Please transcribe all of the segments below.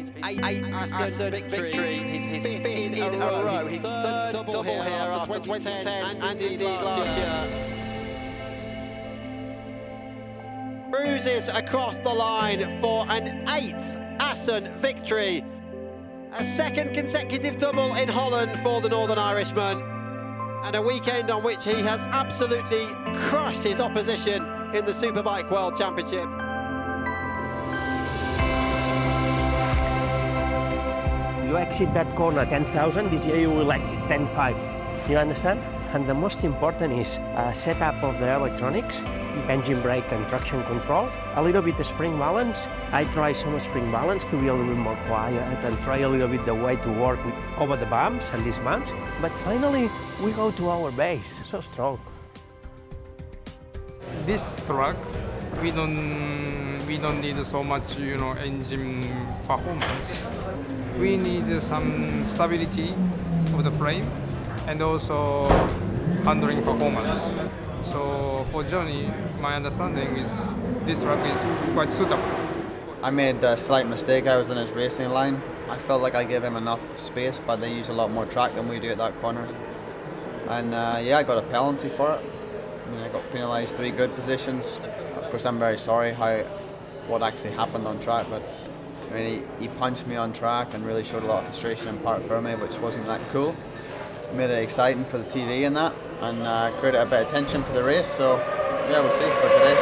his eighth Assen victory, his fifth in a row, his third double here after 2010 and indeed last year. Cruises across the line for an 8th Assen victory. A second consecutive double in Holland for the Northern Irishman. And a weekend on which he has absolutely crushed his opposition in the Superbike World Championship. You exit that corner 10,000, this year you will exit 10.5. You understand? And the most important is setup of the electronics, engine brake and traction control, a little bit of spring balance. I try some spring balance to be a little bit more quiet and try a little bit the way to work with, over the bumps and these bumps. But finally, we go to our base, so strong. This truck, we don't need so much, engine performance. We need some stability of the frame and also handling performance. So for Johnny, my understanding is this truck is quite suitable. I made a slight mistake. I was in his racing line. I felt like I gave him enough space, but they use a lot more track than we do at that corner. And yeah, I got a penalty for it. I got penalised 3 grid positions. Of course, I'm very sorry what actually happened on track, but I mean, he punched me on track and really showed a lot of frustration in part for me, which wasn't that cool. Made it exciting for the TV and that, and created a bit of tension for the race. So yeah, we'll see for today.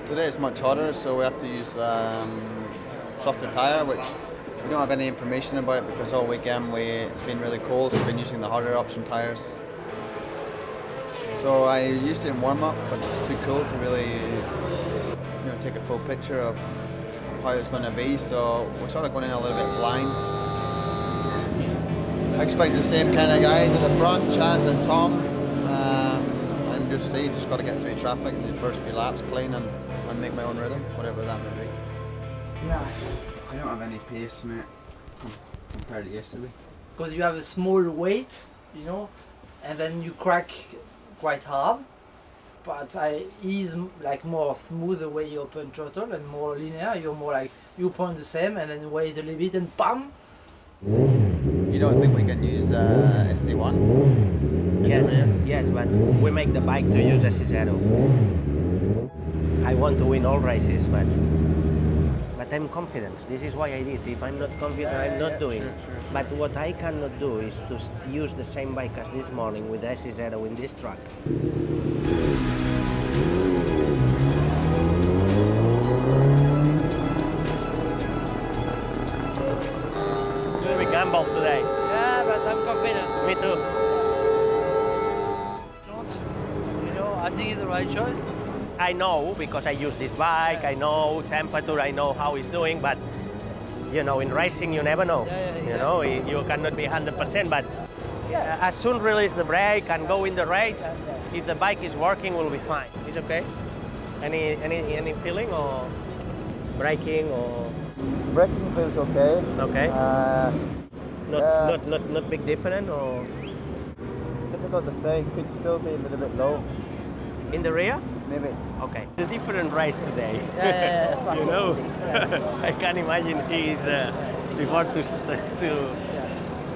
Today it's much hotter, so we have to use softer tyre, which we don't have any information about because all weekend it's been really cold, so we've been using the harder option tyres. So I used it in warm-up, but it's too cool to really take a full picture of how it's going to be, so we're sort of going in a little bit blind. I expect the same kind of guys at the front, Chaz and Tom, and just got to get through traffic in the first few laps clean and make my own rhythm, whatever that may be. Yeah, I don't have any pace, mate, compared to yesterday. Because you have a small weight, and then you crack quite hard, but he's like more smooth the way you open throttle and more linear. You're more like you point the same and then wait a little bit and bam. You don't think we can use SD1? Yes, but we make the bike to use SC0. I want to win all races, but I'm confident. This is why I did. If I'm not confident, I'm not doing. Sure. But what I cannot do is to use the same bike as this morning with SC0 in this track. We gamble today. Yeah, but I'm confident. Me too. I think it's the right choice. I know because I use this bike, I know temperature, I know how it's doing, but in racing you never know. You cannot be 100%, but as soon release the brake and go in the race, if the bike is working, we'll be fine. It's okay? Any feeling or braking or? Braking feels okay. Okay. Not big difference or? Difficult to say. Could still be a little bit low. In the rear? Maybe. Okay. It's a different race today. Yeah. I can imagine he's before to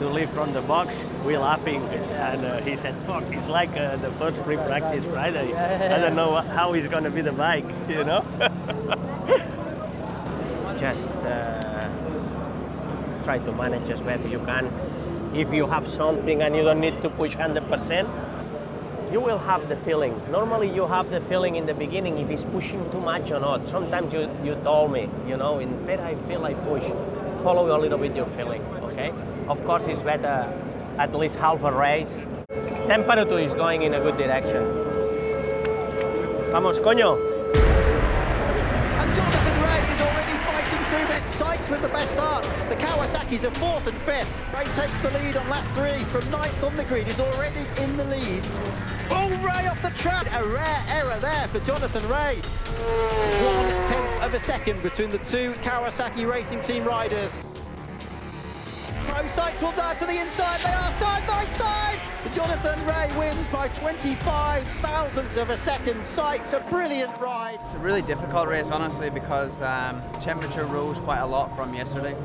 leave from the box, we're laughing, and he said, "Fuck, it's like the first free practice Friday. I don't know how he's gonna be the bike, Just try to manage as best you can. If you have something and you don't need to push 100%. You will have the feeling. Normally you have the feeling in the beginning if he's pushing too much or not. Sometimes you told me, in bed I feel I push. Follow a little bit your feeling, okay? Of course it's better at least half a race. Temperature is going in a good direction. Vamos, coño! And Jonathan Rea is already fighting through, but it's Sykes with the best start. The Kawasaki's are 4th and 5th. Rea takes the lead on lap 3 from 9th on the grid, is already in the lead. Oh, Rea off the track! A rare error there for Jonathan Rea. 1/10 of a second between the two Kawasaki Racing Team riders. Both Sykes will dive to the inside. They are side by side. Jonathan Rea wins by 25 thousandths of a second. Sykes, a brilliant ride. It's a really difficult race, honestly, because temperature rose quite a lot from yesterday.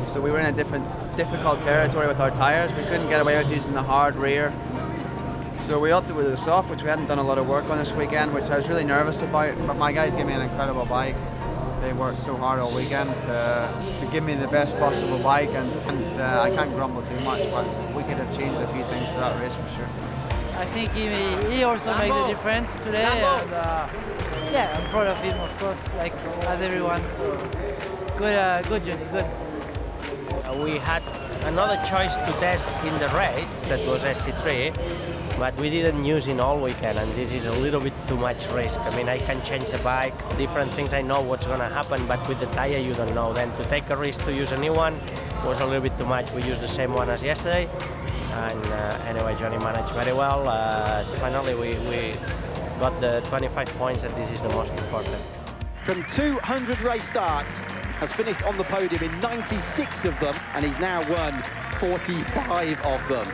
So we were in a difficult territory with our tyres. We couldn't get away with using the hard rear. So we opted with the soft, which we hadn't done a lot of work on this weekend, which I was really nervous about. But my guys gave me an incredible bike. They worked so hard all weekend to give me the best possible bike, and I can't grumble too much, but we could have changed a few things for that race for sure. I think he also made the difference today, and yeah, I'm proud of him, of course, like as everyone. So good journey, good. We had another choice to test in the race, that was SC3, but we didn't use it all weekend, and this is a little bit too much risk. I mean, I can change the bike, different things, I know what's going to happen, but with the tire you don't know. Then to take a risk to use a new one was a little bit too much. We used the same one as yesterday, and anyway, Johnny managed very well. Finally, we got the 25 points, and this is the most important. From 200 race starts, has finished on the podium in 96 of them, and he's now won 45 of them.